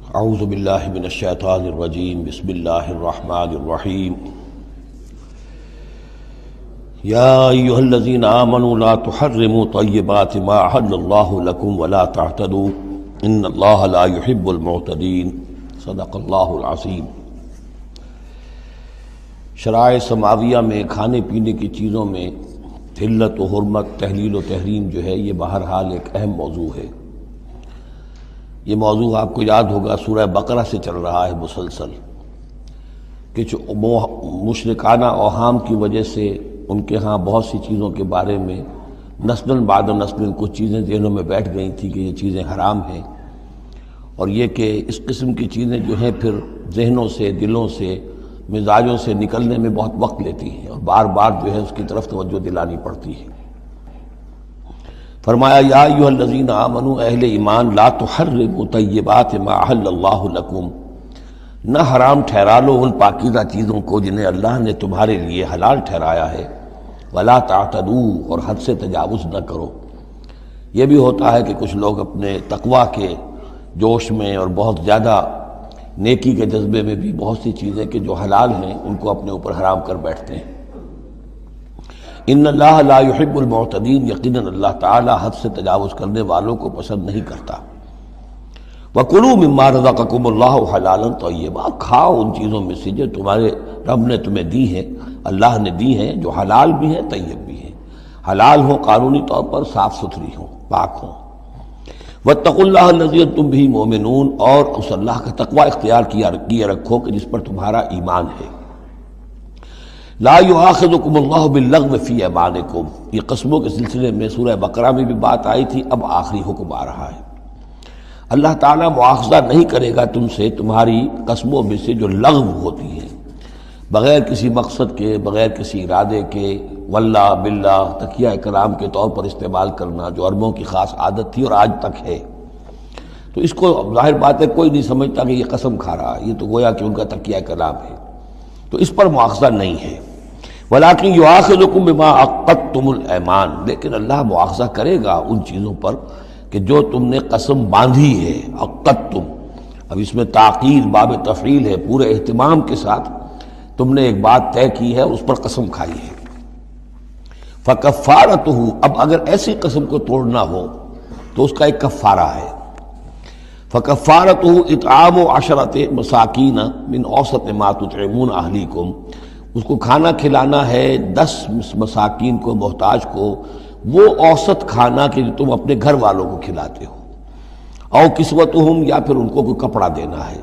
اعوذ باللہ من الشیطان الرجیم بسم اللہ الرحمن الرحیم یا ایہا الذین آمنوا لا تحرموا طیبات ما احل اللہ لکم ولا تعتدوا ان اللہ لا يحب المعتدین صدق اللہ العظیم۔ شرائع سماویہ میں کھانے پینے کی چیزوں میں حلت و حرمت، تحلیل و تحریم جو ہے یہ بہرحال ایک اہم موضوع ہے۔ یہ موضوع آپ کو یاد ہوگا سورہ بقرہ سے چل رہا ہے مسلسل، کہ مشرکانہ اوہام کی وجہ سے ان کے ہاں بہت سی چیزوں کے بارے میں نسل بعد نسل کچھ چیزیں ذہنوں میں بیٹھ گئی تھیں کہ یہ چیزیں حرام ہیں، اور یہ کہ اس قسم کی چیزیں جو ہیں پھر ذہنوں سے، دلوں سے، مزاجوں سے نکلنے میں بہت وقت لیتی ہیں اور بار بار جو ہے اس کی طرف توجہ دلانی پڑتی ہے۔ فرمایا یا ایھا الذین آمنوا، اہل ایمان، لا تحرموا طیبات ما احل اللہ لکم، نہ حرام ٹھہرا لو ان پاکیزہ چیزوں کو جنہیں اللہ نے تمہارے لیے حلال ٹھہرایا ہے، ولا تعتدوا، اور حد سے تجاوز نہ کرو۔ یہ بھی ہوتا ہے کہ کچھ لوگ اپنے تقویٰ کے جوش میں اور بہت زیادہ نیکی کے جذبے میں بھی بہت سی چیزیں کہ جو حلال ہیں ان کو اپنے اوپر حرام کر بیٹھتے ہیں۔ ان اللہ لا يحب المعتدین، یقیناً اللہ تعالی حد سے تجاوز کرنے والوں کو پسند نہیں کرتا۔ وَكُلُوا مِمَّا رَزَقَكُمُ اللَّهُ حَلَالًا طَيِّبًا، کھاؤ ان چیزوں میں سے جو تمہارے رب نے تمہیں دی ہیں، اللہ نے دی ہیں، جو حلال بھی ہیں طیب بھی ہیں، حلال ہوں قانونی طور پر، صاف ستھری ہوں، پاک ہوں۔ وَاتَّقُوا اللَّهَ الَّذِي أَنتُم بِهِ مُؤْمِنُونَ، اور اس اللہ کا تقوی اختیار کیے رکھو کہ جس پر تمہارا ایمان ہے۔ لا یؤاخذکم اللہ باللغو فی ایمانکم، یہ قسموں کے سلسلے میں سورہ بقرہ میں بھی بات آئی تھی، اب آخری حکم آ رہا ہے۔ اللہ تعالیٰ مؤاخذہ نہیں کرے گا تم سے تمہاری قسموں میں سے جو لغو ہوتی ہیں، بغیر کسی مقصد کے، بغیر کسی ارادے کے، واللہ باللہ تکیہ کلام کے طور پر استعمال کرنا، جو عربوں کی خاص عادت تھی اور آج تک ہے۔ تو اس کو ظاہر بات ہے کوئی نہیں سمجھتا کہ یہ قسم کھا رہا ہے، یہ تو گویا کہ ان کا تکیہ کلام ہے، تو اس پر مؤاخذہ نہیں ہے۔ وَلَٰكِن يُؤَاخِذُكُم بِمَا عَقَّدتُّمُ الْأَيْمَانَ، لیکن اللہ مؤاخذہ کرے گا ان چیزوں پر کہ جو تم نے قسم باندھی ہے، عقدتم، اب اس میں تاخیر باب تفعیل ہے، پورے اہتمام کے ساتھ تم نے ایک بات طے کی ہے، اس پر قسم کھائی ہے۔ فَكَفَّارَتُهُ، اب اگر ایسی قسم کو توڑنا ہو تو اس کا ایک کفارہ ہے۔ فَكَفَّارَتُهُ إِطْعَامُ عَشَرَةِ مَسَاكِينَ مِنْ أَوْسَطِ مَا تُطْعِمُونَ أَهْلِيكُمْ، اس کو کھانا کھلانا ہے 10 مساکین کو، محتاج کو، وہ اوسط کھانا کہ جو تم اپنے گھر والوں کو کھلاتے ہو۔ او کسوتہم، یا پھر ان کو کوئی کپڑا دینا ہے۔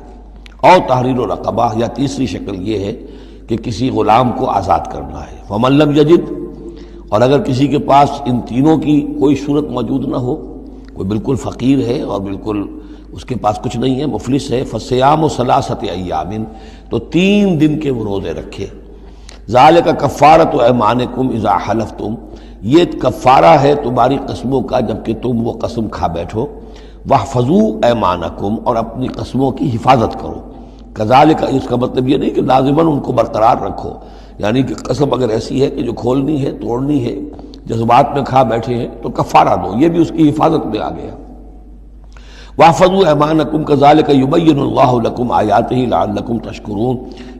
او تحریر رقبہ، یا تیسری شکل یہ ہے کہ کسی غلام کو آزاد کرنا ہے۔ فمن لم یجد، اور اگر کسی کے پاس ان تینوں کی کوئی صورت موجود نہ ہو، کوئی بالکل فقیر ہے اور بالکل اس کے پاس کچھ نہیں ہے، مفلس ہے، فصیام ثلاثۃ ایام، تو 3 دن کے وہ روزے رکھے۔ ذالک کفارۃ ایمانکم اذا حلفتم، یہ کفارہ ہے تمہاری قسموں کا جب کہ تم وہ قسم کھا بیٹھو۔ واحفظوا ایمانکم، اور اپنی قسموں کی حفاظت کرو۔ کذالک، اس کا مطلب یہ نہیں کہ لازماً ان کو برقرار رکھو، یعنی کہ قسم اگر ایسی ہے کہ جو کھولنی ہے، توڑنی ہے، جذبات میں کھا بیٹھے ہیں تو کفارہ دو، یہ بھی اس کی حفاظت میں آ گیا۔ واحفظوا ایمانکم کذالک یبین اللہ لکم آیاتہ لعلکم تشکرون،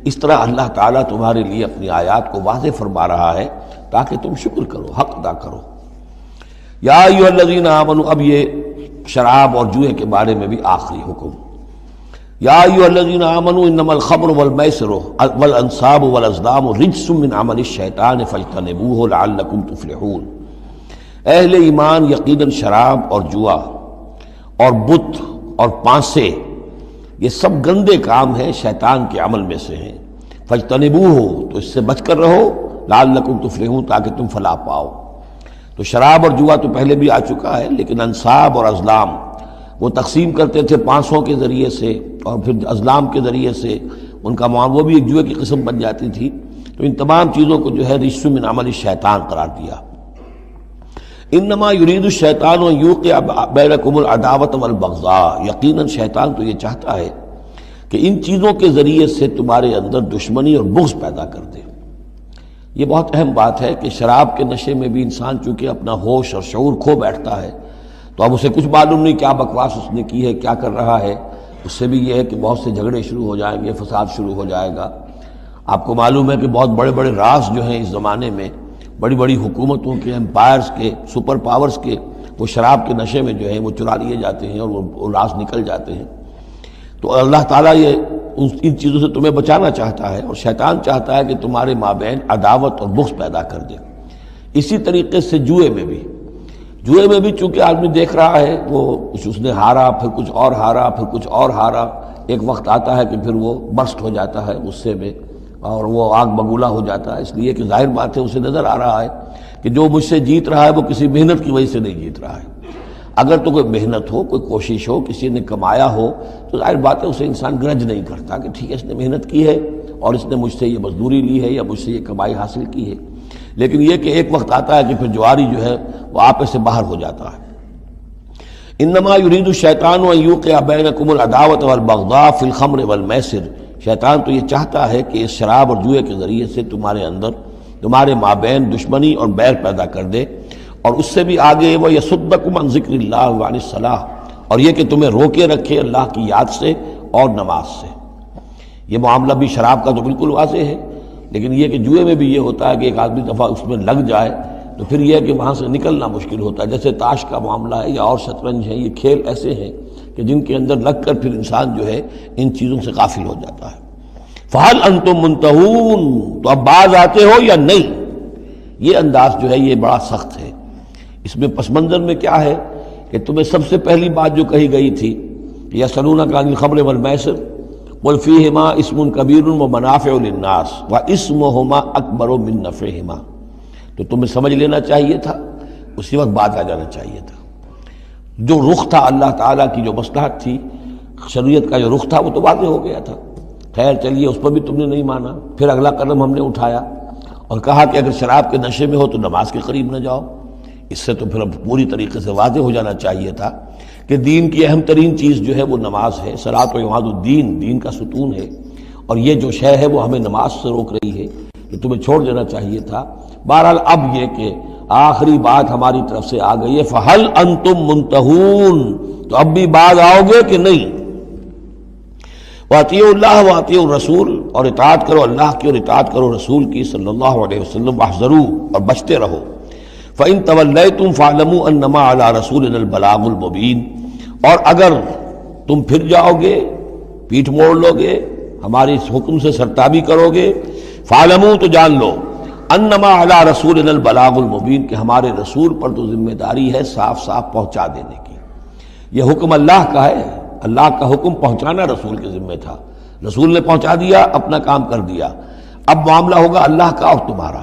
اس طرح اللہ تعالیٰ تمہارے لیے اپنی آیات کو واضح فرما رہا ہے تاکہ تم شکر کرو، حق ادا کرو۔ یا ایھا الذین آمنوا، اب یہ شراب اور جوئے کے بارے میں بھی آخری حکم۔ یا ایھا الذین آمنوا انما الخمر والمیسر والانصاب والازلام رجس من عمل الشیطان فاجتنبوہ لعلکم تفلحون، اہل ایمان، یقیناً شراب اور جوا اور بت اور پانسے یہ سب گندے کام ہیں، شیطان کے عمل میں سے ہیں۔ فاجتنبوہ، تو اس سے بچ کر رہو، لعلکم تفلحون، تاکہ تم فلاح پاؤ۔ تو شراب اور جوا تو پہلے بھی آ چکا ہے، لیکن انصاب اور ازلام وہ تقسیم کرتے تھے پانسوں کے ذریعے سے اور پھر ازلام کے ذریعے سے، ان کا معاملہ وہ بھی ایک جوئے کی قسم بن جاتی تھی۔ تو ان تمام چیزوں کو جو ہے رجس من عمل الشیطان قرار دیا۔ انما یرید الشیطان ان یوقع بینکم العداوۃ والبغضاء، یقیناً شیطان تو یہ چاہتا ہے کہ ان چیزوں کے ذریعے سے تمہارے اندر دشمنی اور بغض پیدا کر دے۔ یہ بہت اہم بات ہے کہ شراب کے نشے میں بھی انسان چونکہ اپنا ہوش اور شعور کھو بیٹھتا ہے، تو اب اسے کچھ معلوم نہیں کیا بکواس اس نے کی ہے، کیا کر رہا ہے، اس سے بھی یہ ہے کہ بہت سے جھگڑے شروع ہو جائیں گے، فساد شروع ہو جائے گا۔ آپ کو معلوم ہے کہ بہت بڑے بڑے راز جو ہیں اس زمانے میں، بڑی بڑی حکومتوں کے، امپائرز کے، سپر پاورز کے، وہ شراب کے نشے میں جو ہے وہ چرا لیے جاتے ہیں اور وہ راز نکل جاتے ہیں۔ تو اللہ تعالیٰ یہ ان چیزوں سے تمہیں بچانا چاہتا ہے، اور شیطان چاہتا ہے کہ تمہارے مابین عداوت اور بغض پیدا کر دے۔ اسی طریقے سے جوئے میں بھی چونکہ آدمی دیکھ رہا ہے، وہ اس نے ہارا، پھر کچھ اور ہارا، پھر کچھ اور ہارا، ایک وقت آتا ہے کہ پھر وہ برسٹ ہو جاتا ہے غصے میں اور وہ آگ بگولا ہو جاتا ہے، اس لیے کہ ظاہر بات ہے اسے نظر آ رہا ہے کہ جو مجھ سے جیت رہا ہے وہ کسی محنت کی وجہ سے نہیں جیت رہا ہے۔ اگر تو کوئی محنت ہو، کوئی کوشش ہو، کسی نے کمایا ہو، تو ظاہر بات ہے اسے انسان گرج نہیں کرتا کہ ٹھیک ہے اس نے محنت کی ہے اور اس نے مجھ سے یہ مزدوری لی ہے یا مجھ سے یہ کمائی حاصل کی ہے۔ لیکن یہ کہ ایک وقت آتا ہے کہ پھر جواری جو ہے وہ آپے سے باہر ہو جاتا ہے۔ انما یرید الشیطان ان یوقع بینکم العداوۃ والبغضاء فی الخمر والمیسر، شیطان تو یہ چاہتا ہے کہ اس شراب اور جوئے کے ذریعے سے تمہارے مابین دشمنی اور بیر پیدا کر دے، اور اس سے بھی آگے وہ یصدکم عن ذکر اللہ وعن الصلاۃ، اور یہ کہ تمہیں روکے رکھے اللہ کی یاد سے اور نماز سے۔ یہ معاملہ بھی شراب کا تو بالکل واضح ہے، لیکن یہ کہ جوئے میں بھی یہ ہوتا ہے کہ ایک آدمی دفعہ اس میں لگ جائے تو پھر یہ ہے کہ وہاں سے نکلنا مشکل ہوتا ہے، جیسے تاش کا معاملہ ہے یا اور شطرنج ہے، یہ کھیل ایسے ہیں کہ جن کے اندر لگ کر پھر انسان جو ہے ان چیزوں سے غافل ہو جاتا ہے۔ فَهَلْ أَنْتُمْ مُنْتَهُونَ، تو اب باز آتے ہو یا نہیں؟ یہ انداز جو ہے یہ بڑا سخت ہے۔ اس میں پس منظر میں کیا ہے کہ تمہیں سب سے پہلی بات جو کہی گئی تھی یسألونک عن الخمر والمیسر قل فیہما اسم کبیر ومنافع للناس واسمہما اکبر من نفعہما، تو تمہیں سمجھ لینا چاہیے تھا، اسی وقت بات آ جانا چاہیے تھا۔ جو رخ تھا اللہ تعالیٰ کی جو مصلحت تھی، شریعت کا جو رخ تھا وہ تو واضح ہو گیا تھا۔ خیر چلیے اس پر بھی تم نے نہیں مانا، پھر اگلا قدم ہم نے اٹھایا اور کہا کہ اگر شراب کے نشے میں ہو تو نماز کے قریب نہ جاؤ۔ اس سے تو پھر اب پوری طریقے سے واضح ہو جانا چاہیے تھا کہ دین کی اہم ترین چیز جو ہے وہ نماز ہے، صلاۃ و عماد الدین، دین کا ستون ہے، اور یہ جو شے ہے وہ ہمیں نماز سے روک رہی ہے، تو تمہیں چھوڑ دینا چاہیے تھا۔ بہرحال اب یہ کہ آخری بات ہماری طرف سے آ گئی ہے، فَهَلْ أَنْتُمْ مُنْتَهُونَ، تو اب بھی باز آؤ گے کہ نہیں؟ وَأَطِيعُوا اللَّهَ وَأَطِيعُوا الرَّسُولَ، اور اطاعت کرو اللہ کی اور اطاعت کرو رسول کی صلی اللہ علیہ وسلم، وَاحْذَرُوا، اور بچتے رہو۔ فَإِن تَوَلَّيْتُمْ فَاعْلَمُوا أَنَّمَا عَلَىٰ رَسُولِنَا الْبَلَاغُ الْمُبِينُ، اور اگر تم پھر جاؤ گے، پیٹھ موڑ لو گے، ہماری اس حکم سے سرتابی کرو گے، فَاعْلَمُوا، تو جان لو، أَنَّمَا عَلَىٰ رَسُولِنَا الْبَلَاغُ الْمُبِينُ، کہ ہمارے رسول پر تو ذمہ داری ہے صاف صاف پہنچا دینے کی۔ یہ حکم اللہ کا ہے، اللہ کا حکم پہنچانا رسول کے ذمہ تھا، رسول نے پہنچا دیا، اپنا کام کر دیا۔ اب معاملہ ہوگا اللہ کا اور تمہارا،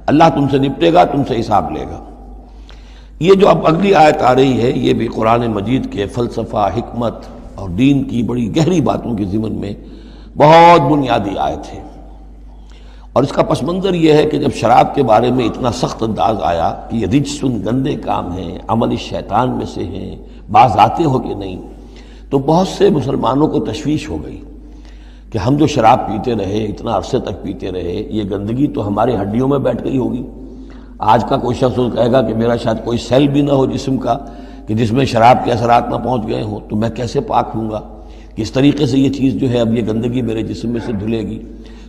اللہ تم سے نپٹے گا، تم سے حساب لے گا۔ یہ جو اب اگلی آیت آ رہی ہے یہ بھی قرآن مجید کے فلسفہ، حکمت اور دین کی بڑی گہری باتوں کے ضمن میں بہت بنیادی آیت ہے، اور اس کا پس منظر یہ ہے کہ جب شراب کے بارے میں اتنا سخت انداز آیا کہ یہ رجسن، گندے کام ہیں، عمل شیطان میں سے ہیں، باز آتے ہو کہ نہیں، تو بہت سے مسلمانوں کو تشویش ہو گئی کہ ہم جو شراب پیتے رہے، اتنا عرصے تک پیتے رہے، یہ گندگی تو ہماری ہڈیوں میں بیٹھ گئی ہوگی۔ آج کا کوئی شخص کہے گا کہ میرا شاید کوئی سیل بھی نہ ہو جسم کا کہ جس میں شراب کے اثرات نہ پہنچ گئے ہوں، تو میں کیسے پاک ہوں گا؟ کس طریقے سے یہ چیز جو ہے اب یہ گندگی میرے جسم میں سے دھلے گی؟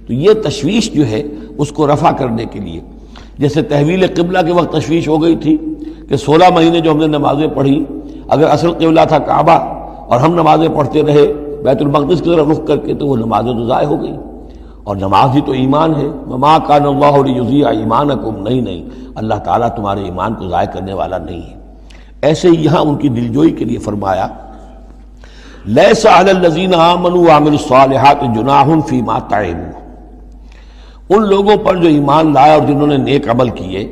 تو یہ تشویش جو ہے اس کو رفع کرنے کے لیے، جیسے تحویل قبلہ کے وقت تشویش ہو گئی تھی کہ 16 مہینے جو ہم نے نمازیں پڑھی، اگر اصل قبلہ تھا کعبہ اور ہم نمازیں پڑھتے رہے بیت المقدس کی طرف رخ کر کے، تو وہ نمازیں تو ضائع ہو گئی، اور نماز ہی تو ایمان ہے۔ وما کان اللہ لیضیع ایمانکم، نہیں اللہ تعالیٰ تمہارے ایمان کو ضائع کرنے والا نہیں ہے۔ ایسے ہی یہاں ان کی دلجوئی کے لیے فرمایا لیس علی الذین آمنوا وعملوا الصالحات جناح فیما طعموا، ان لوگوں پر جو ایمان لائے اور جنہوں نے نیک عمل کیے،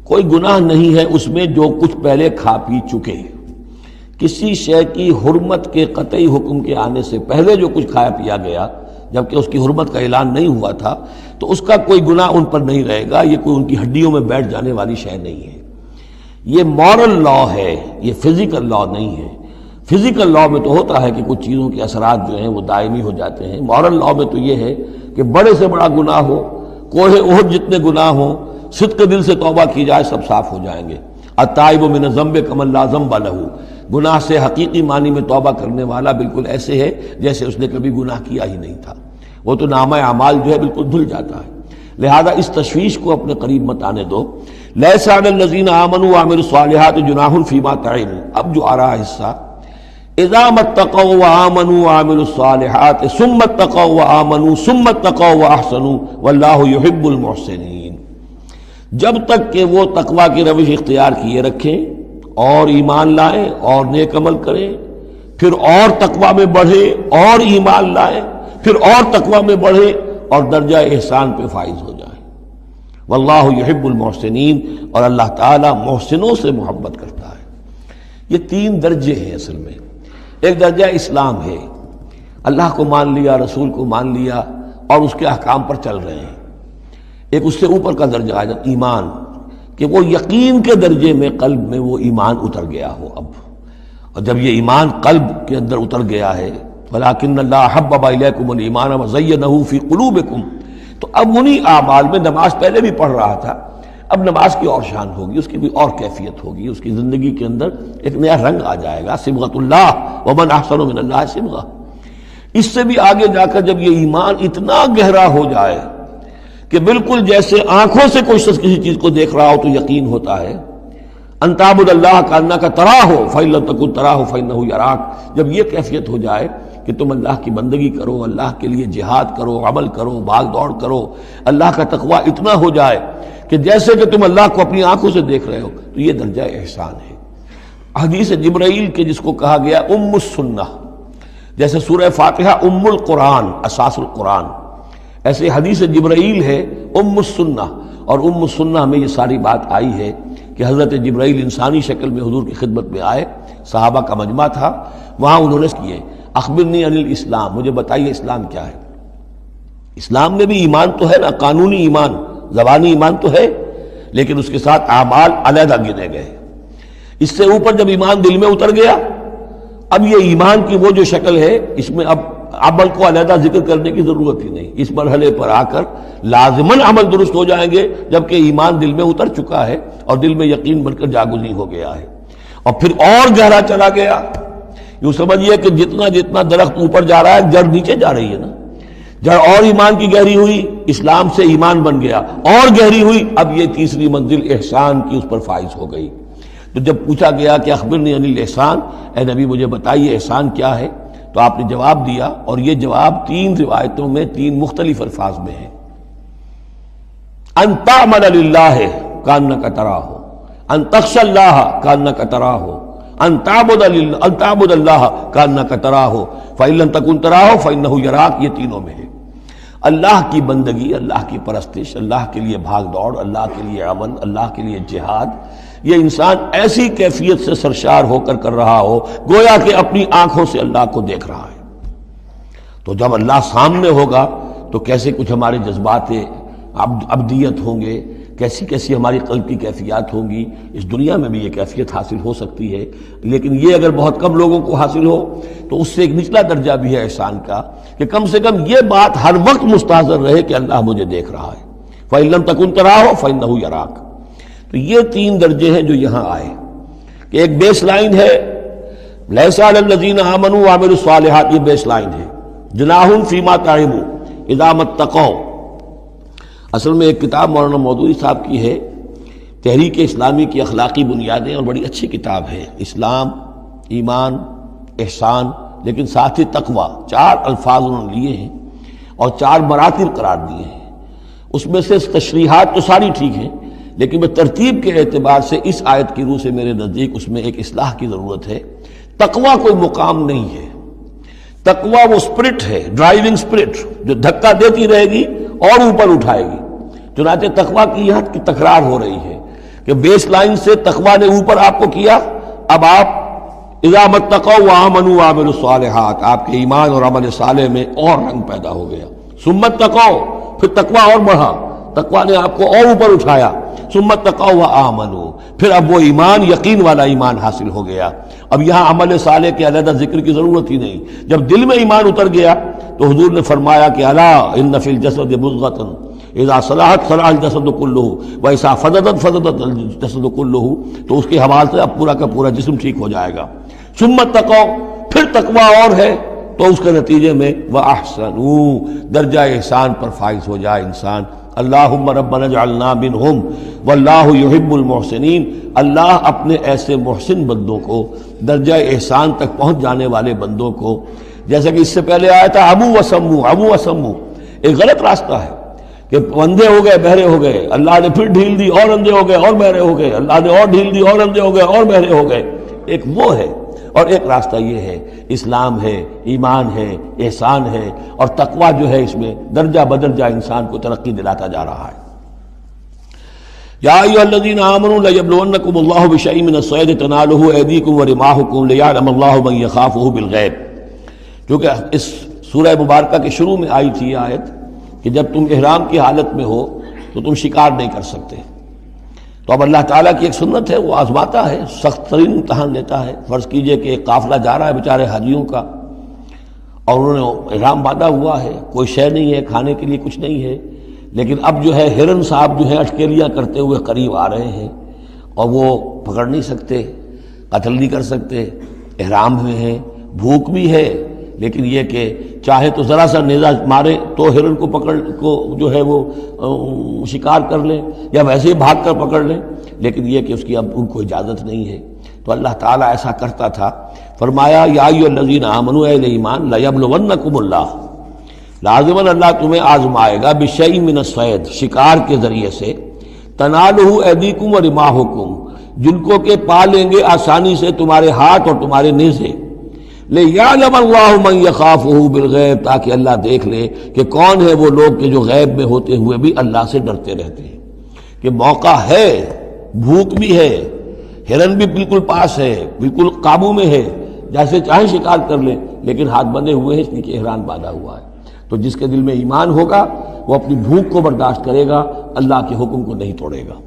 کوئی گناہ نہیں ہے اس میں جو کچھ پہلے کھا پی چکے۔ کسی شے کی حرمت کے قطعی حکم کے آنے سے پہلے جو کچھ کھایا پیا گیا، جبکہ اس کی حرمت کا اعلان نہیں ہوا تھا، تو اس کا کوئی گناہ ان پر نہیں رہے گا، یہ کوئی ان کی ہڈیوں میں بیٹھ جانے والی شے نہیں ہے۔ یہ مورل لا ہے، یہ فزیکل لا نہیں ہے۔ فزیکل لا میں تو ہوتا ہے کہ کچھ چیزوں کے اثرات جو ہیں وہ دائمی ہو جاتے ہیں، مورل لا میں تو یہ ہے کہ بڑے سے بڑا گناہ ہو، کوہ احد جتنے گناہ ہوں، صدق دل سے توبہ کی جائے، سب صاف ہو جائیں گے۔ التائب من الذنب کمن لا ذنب لہ، گناہ سے حقیقی معنی میں توبہ کرنے والا بالکل ایسے ہے جیسے اس نے کبھی گناہ کیا ہی نہیں تھا، وہ تو نامہ اعمال جو ہے بالکل دھل جاتا ہے۔ لہذا اس تشویش کو اپنے قریب مت آنے دو۔ لیس علی الذین آمنوا وعملوا الصالحات جناح فیما طعموا، اب جو آ رہا ہے حصہ، اذا اتقوا وآمنوا وعملوا الصالحات ثم اتقوا وآمنوا ثم اتقوا واحسنوا واللہ یحب المحسنین، جب تک کہ وہ تقوی کی روش اختیار کیے رکھیں اور ایمان لائیں اور نیک عمل کریں، پھر اور تقوی میں بڑھے اور ایمان لائیں، پھر اور تقوی میں بڑھے اور درجہ احسان پہ فائز ہو جائیں۔ واللہ یحب المحسنین، اور اللہ تعالی محسنوں سے محبت کرتا ہے۔ یہ تین درجے ہیں اصل میں۔ ایک درجہ اسلام ہے، اللہ کو مان لیا، رسول کو مان لیا اور اس کے احکام پر چل رہے ہیں۔ ایک اس سے اوپر کا درجہ ہے ایمان، کہ وہ یقین کے درجے میں قلب میں وہ ایمان اتر گیا ہو اب، اور جب یہ ایمان قلب کے اندر اتر گیا ہے، وَلَٰكِنَّ اللَّهَ حَبَّبَ إِلَيْكُمُ الْإِيمَانَ وَزَيَّنَهُ فِي قُلُوبِكُمْ، تو اب انہی اعمال میں، نماز پہلے بھی پڑھ رہا تھا، اب نماز کی اور شان ہوگی، اس کی بھی اور کیفیت ہوگی، اس کی زندگی کے اندر ایک نیا رنگ آ جائے گا۔ صبغۃ اللہ ومن احسن من اللہ صبغہ۔ اس سے بھی آگے جا کر جب یہ ایمان اتنا گہرا ہو جائے کہ بالکل جیسے آنکھوں سے کوئی شخص کسی چیز کو دیکھ رہا ہو تو یقین ہوتا ہے، ان تعبد اللہ کانک تراہ فإن لم تکن تراہ فإنہ یراک، جب یہ کیفیت ہو جائے کہ تم اللہ کی بندگی کرو، اللہ کے لیے جہاد کرو، عمل کرو، بھاگ دوڑ کرو، اللہ کا تقویٰ اتنا ہو جائے کہ جیسے کہ تم اللہ کو اپنی آنکھوں سے دیکھ رہے ہو، تو یہ درجہ احسان ہے۔ حدیث جبرائیل کے جس کو کہا گیا ام السنہ، جیسے سورہ فاتحہ ام القرآن، اساس القرآن، ایسے حدیث جبرائیل ہے ام السنہ، اور ام السنہ میں یہ ساری بات آئی ہے کہ حضرت جبرائیل انسانی شکل میں حضور کی خدمت میں آئے، صحابہ کا مجمع تھا، وہاں انہوں نے کیے اخبرنی عن الاسلام، مجھے بتائیے اسلام کیا ہے۔ اسلام میں بھی ایمان تو ہے نا، قانونی ایمان، زبانی ایمان تو ہے، لیکن اس کے ساتھ اعمال علیحدہ گنے گئے۔ اس سے اوپر جب ایمان دل میں اتر گیا، اب یہ ایمان کی وہ جو شکل ہے، اس میں اب عمل کو علیحدہ ذکر کرنے کی ضرورت ہی نہیں۔ اس مرحلے پر آ کر لازماً عمل درست ہو جائیں گے جبکہ ایمان دل میں اتر چکا ہے اور دل میں یقین بن کر جاگزی ہو گیا ہے، اور پھر اور گہرا چلا گیا۔ یوں سمجھیے کہ جتنا جتنا درخت اوپر جا رہا ہے، جڑ نیچے جا رہی ہے نا، جڑ اور ایمان کی گہری ہوئی، اسلام سے ایمان بن گیا، اور گہری ہوئی، اب یہ تیسری منزل احسان کی اس پر فائز ہو گئی۔ تو جب پوچھا گیا کہ اخبرنی عن الاحسان، اے نبی مجھے بتائیے احسان کیا ہے، تو آپ نے جواب دیا، اور یہ جواب تین روایتوں میں تین مختلف الفاظ میں ہے۔ ان تعمل للہ کانک تراہ، ان تخشى اللہ کانک تراہ، ان تعبد اللہ کانک تراہ فإن لم تکن تراہ فإنہ یراک، یہ تینوں میں ہے۔ اللہ کی بندگی، اللہ کی پرستش، اللہ کے لیے بھاگ دوڑ، اللہ کے لیے عمل، اللہ کے لیے جہاد، یہ انسان ایسی کیفیت سے سرشار ہو کر رہا ہو گویا کہ اپنی آنکھوں سے اللہ کو دیکھ رہا ہے۔ تو جب اللہ سامنے ہوگا تو کیسے کچھ ہمارے جذبات عبدیت ہوں گے، کیسی کیسی ہماری قلب کی کیفیات ہوں گی۔ اس دنیا میں بھی یہ کیفیت حاصل ہو سکتی ہے، لیکن یہ اگر بہت کم لوگوں کو حاصل ہو تو اس سے ایک نچلا درجہ بھی ہے احسان کا، کہ کم سے کم یہ بات ہر وقت مستحضر رہے کہ اللہ مجھے دیکھ رہا ہے۔ فإن لم تکن تراہ فإنہ یراک۔ تو یہ تین درجے ہیں جو یہاں آئے، کہ ایک بیس لائن ہے لیس علی الذین آمنوا وعملوا الصالحات، یہ بیس لائن ہے، جناح فیما طعموا اذا اتقوا۔ اصل میں ایک کتاب مولانا مودودی صاحب کی ہے، تحریک اسلامی کی اخلاقی بنیادیں، اور بڑی اچھی کتاب ہے، اسلام، ایمان، احسان، لیکن ساتھ ہی تقوی، چار الفاظ انہوں نے لیے ہیں اور چار مراتب قرار دیے ہیں۔ اس میں سے تشریحات تو ساری ٹھیک ہیں، لیکن میں ترتیب کے اعتبار سے اس آیت کی روح سے میرے نزدیک اس میں ایک اصلاح کی ضرورت ہے۔ تقوی کوئی مقام نہیں ہے، تقوی وہ اسپرٹ ہے، ڈرائیونگ اسپرٹ، جو دھکا دیتی رہے گی اور اوپر اٹھائے گی۔ چنانچہ تقوی کی یہاں کی تکرار ہو رہی ہے کہ بیس لائن سے تقوی نے اوپر آپ کو کیا، اب آپ اذا اتقوا وآمنوا وعملوا الصالحات، آپ کے ایمان اور عمل صالح میں اور رنگ پیدا ہو گیا۔ ثم اتقوا، پھر تقوی اور بڑھا، تقوی نے آپ کو اور اوپر اٹھایا۔ ثم اتقوا وآمنوا، پھر اب وہ ایمان یقین والا ایمان حاصل ہو گیا۔ اب یہاں عمل صالح کے علیحدہ ذکر کی ضرورت ہی نہیں، جب دل میں ایمان اتر گیا تو حضور نے فرمایا کہ الا ان فی الجسد مضغۃ اذا صلحت صلح الجسد کلہ واذا فسدت فسد الجسد کلہ، تو اس کے حوالے سے اب پورا کا پورا جسم ٹھیک ہو جائے گا۔ ثم اتقوا، پھر تقویٰ اور ہے تو اس کے نتیجے میں وَأَحْسَنُوا، درجہ احسان پر فائز ہو جائے انسان۔ اللہم ربنا اجعلنا منہم واللہ یحب المحسنین، اللہ اپنے ایسے محسن بندوں کو، درجہ احسان تک پہنچ جانے والے بندوں کو، جیسا کہ اس سے پہلے آیا تھا ابو وسمو، ایک غلط راستہ ہے کہ اندھے ہو گئے بہرے ہو گئے، اللہ نے پھر ڈھیل دی اور اندھے ہو گئے اور بہرے ہو گئے، اللہ نے اور ڈھیل دی اور اندھے ہو گئے اور بہرے ہو گئے، ایک وہ ہے، اور ایک راستہ یہ ہے، اسلام ہے، ایمان ہے، احسان ہے، اور تقویٰ جو ہے اس میں درجہ بدرجہ انسان کو ترقی دلاتا جا رہا ہے۔ یا ایھا الذین آمنوا لیبلونکم اللہ بشیء من الصید تنالہ ایدیکم ورماحکم لیعلم اللہ من یخافہ بالغیب، کیونکہ اس سورہ مبارکہ کے شروع میں آئی تھی یہ آیت کہ جب تم احرام کی حالت میں ہو تو تم شکار نہیں کر سکتے، تو اب اللہ تعالیٰ کی ایک سنت ہے، وہ آزماتا ہے، سخت ترین امتحان لیتا ہے۔ فرض کیجئے کہ ایک قافلہ جا رہا ہے بیچارے حاجیوں کا، اور انہوں نے احرام باندھا ہوا ہے، کوئی شے نہیں ہے، کھانے کے لیے کچھ نہیں ہے، لیکن اب جو ہے ہرن صاحب جو ہیں اٹکیلیاں کرتے ہوئے قریب آ رہے ہیں، اور وہ پکڑ نہیں سکتے، قتل نہیں کر سکتے، احرام میں ہیں، بھوک بھی ہے، لیکن یہ کہ چاہے تو ذرا سا نیزہ مارے تو ہرن کو پکڑ کو جو ہے وہ شکار کر لیں، یا ویسے ہی بھاگ کر پکڑ لیں، لیکن یہ کہ اس کی اب ان کو اجازت نہیں ہے۔ تو اللہ تعالیٰ ایسا کرتا تھا، فرمایا یا ایھا الذین آمنوا، اہل ایمان، لیبلونکم اللہ، لازماً اللہ تمہیں آزمائے گا، بشیء من الصید، شکار کے ذریعے سے، تنالہ ایدیکم ورماحکم، جن کو کہ پا لیں گے آسانی سے تمہارے ہاتھ اور تمہارے نیزے، لیعلم اللہ من یخافہ بالغیب، تاکہ اللہ دیکھ لے کہ کون ہے وہ لوگ کہ جو غیب میں ہوتے ہوئے بھی اللہ سے ڈرتے رہتے ہیں، کہ موقع ہے، بھوک بھی ہے، ہرن بھی بالکل پاس ہے، بالکل قابو میں ہے، جیسے چاہے شکار کر لیں، لیکن ہاتھ بندھے ہوئے ہیں اس لیے کہ احرام باندھا ہوا ہے۔ تو جس کے دل میں ایمان ہوگا وہ اپنی بھوک کو برداشت کرے گا، اللہ کے حکم کو نہیں توڑے گا۔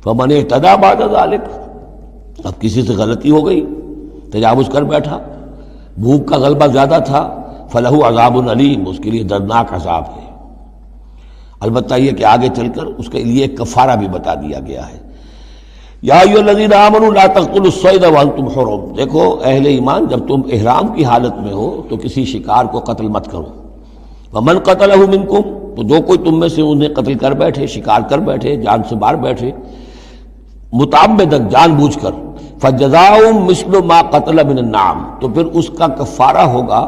فمن اعتدی بعد ذلک، اب کسی سے غلطی ہو گئی، تجاوز کر بیٹھا، بھوک کا غلبہ زیادہ تھا، فلہ عذاب علیم، اس کے لیے دردناک عذاب ہے۔ البتہ یہ کہ آگے چل کر اس کے لیے ایک کفارہ بھی بتا دیا گیا ہے۔ یا ایھا الذین آمنوا لا تقتلوا الصید وانتم حرم، دیکھو اہل ایمان، جب تم احرام کی حالت میں ہو تو کسی شکار کو قتل مت کرو۔ ومن قتلہ منکم، تو جو کوئی تم میں سے انہیں قتل کر بیٹھے، شکار کر بیٹھے، جان سے مار بیٹھے، متعمداً، جان بوجھ کر، فجزاء مثل ما قتل من النعم، تو پھر اس کا کفارہ ہوگا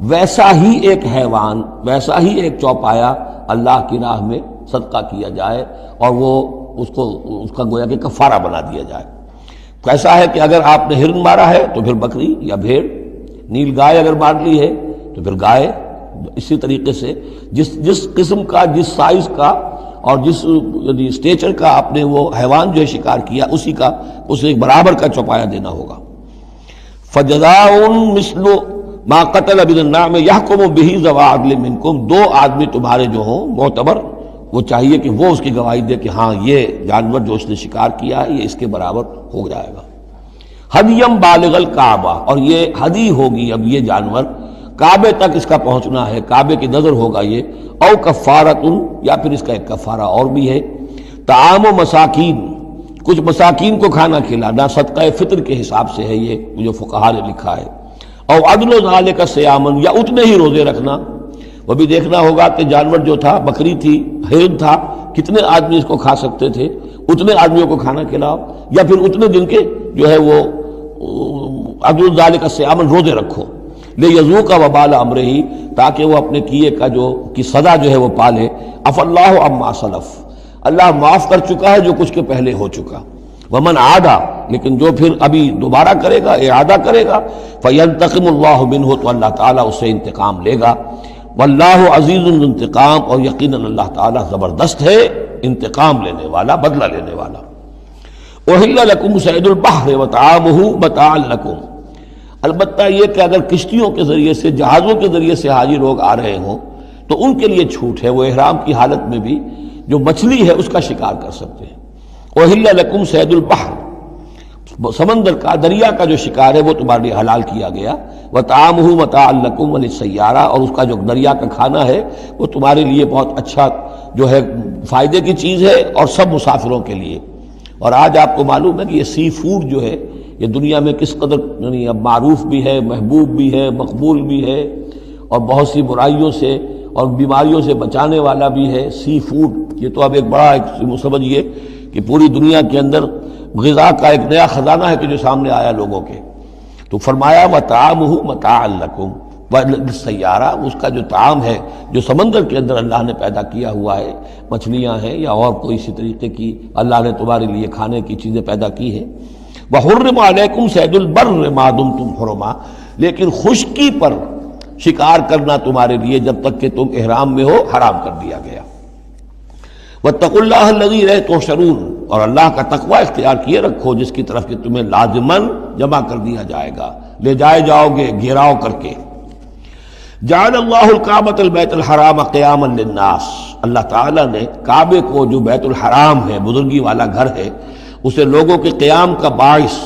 ویسا ہی ایک حیوان، ویسا ہی ایک چوپایا اللہ کی راہ میں صدقہ کیا جائے، اور وہ اس کا گویا کہ کفارہ بنا دیا جائے۔ کیسا ہے کہ اگر آپ نے ہرن مارا ہے تو پھر بکری یا بھیڑ، نیل گائے اگر مار لی ہے تو پھر گائے، اسی طریقے سے جس قسم کا، جس سائز کا اور جس اسٹیچر کا آپ نے وہ حیوان جو ہے شکار کیا، اسی کا اسے برابر کا چوپایا دینا ہوگا۔ فجزاء مثل ما قتل من النعم یحکم بہ ذوی عدل منکم، دو آدمی تمہارے جو ہوں معتبر، وہ چاہیے کہ وہ اس کی گواہی دے کہ ہاں یہ جانور جو اس نے شکار کیا ہے یہ اس کے برابر ہو جائے گا۔ ہدیم بالغ الکعبہ، اور یہ ہدی ہوگی اب یہ جانور، کعبے تک اس کا پہنچنا ہے، کعبے کی نظر ہوگا یہ، او کفارۃ، یا پھر اس کا ایک کفارہ اور بھی ہے، طعام و مساکین، کچھ مساکین کو کھانا کھلانا، صدقہ فطر کے حساب سے ہے یہ جو فقہا نے لکھا ہے، او عدل ذالک صیامن، یا اتنے ہی روزے رکھنا۔ وہ بھی دیکھنا ہوگا کہ جانور جو تھا، بکری تھی، ہرن تھا، کتنے آدمی اس کو کھا سکتے تھے، اتنے آدمیوں کو کھانا کھلاؤ، یا پھر اتنے دن کے جو ہے وہ عدل ذالک صیامن روزے رکھو، لیذوق وبال امرہ، تاکہ وہ اپنے کیے کا کی سزا جو ہے وہ پالے۔ عفا اللہ عما سلف، اللہ معاف کر چکا ہے جو کچھ کے پہلے ہو چکا۔ ومن عادا، لیکن جو پھر ابھی دوبارہ کرے گا، اعادہ کرے گا، فینتقم اللہ منہ، تو اللہ تعالیٰ اس سے انتقام لے گا۔ واللہ عزیز ذو انتقام، اور یقیناً اللہ تعالیٰ زبردست ہے، انتقام لینے والا، بدلہ لینے والا۔ احل لکم صید البحر وطعامہ متاعا لکم، البتہ یہ کہ اگر کشتیوں کے ذریعے سے، جہازوں کے ذریعے سے حاجی لوگ آ رہے ہوں تو ان کے لیے چھوٹ ہے، وہ احرام کی حالت میں بھی جو مچھلی ہے اس کا شکار کر سکتے ہیں۔ احل لکم صید البحر، سمندر کا، دریا کا جو شکار ہے وہ تمہارے لیے حلال کیا گیا، وطعامہ متاعا لکم وللسیارہ، اور اس کا جو دریا کا کھانا ہے وہ تمہارے لیے بہت اچھا جو ہے فائدے کی چیز ہے، اور سب مسافروں کے لیے۔ اور آج آپ کو معلوم ہے کہ یہ سی فوڈ جو ہے یہ دنیا میں کس قدر یعنی اب معروف بھی ہے، محبوب بھی ہے، مقبول بھی ہے، اور بہت سی برائیوں سے اور بیماریوں سے بچانے والا بھی ہے۔ سی فوڈ یہ تو اب ایک بڑا سمجھیے کہ پوری دنیا کے اندر غذا کا ایک نیا خزانہ ہے کہ جو سامنے آیا لوگوں کے۔ تو فرمایا وَطَعَامُهُ مَتَاعًا لَكُمْ وَلِلسَّيَّارَةِ، اس کا جو طعام ہے جو سمندر کے اندر اللہ نے پیدا کیا ہوا ہے، مچھلیاں ہیں یا اور کوئی اسی طریقے کی اللہ نے تمہارے لیے کھانے کی چیزیں پیدا کی ہیں۔ وَحُرِّمَ عَلَيْكُمْ صَيْدُ الْبَرِّ مَا دُمْتُمْ حُرُمًا، لیکن خشکی پر شکار کرنا تمہارے لیے جب تک کہ تم احرام میں ہو حرام کر دیا گیا۔ وَاتَّقُوا اللَّهَ الَّذِي إِلَيْهِ تُحْشَرُونَ، اور اللہ کا تقوی اختیار کیے رکھو جس کی طرف کہ تمہیں لازماً جمع کر دیا جائے گا، لے جائے جاؤ گے گھیراؤ کر کے۔ جعل اللہ الکعبۃ البیت الحرام قیاما للناس، اللہ تعالیٰ نے کعبے کو جو بیت الحرام ہے، بزرگی والا گھر ہے، اسے لوگوں کے قیام کا باعث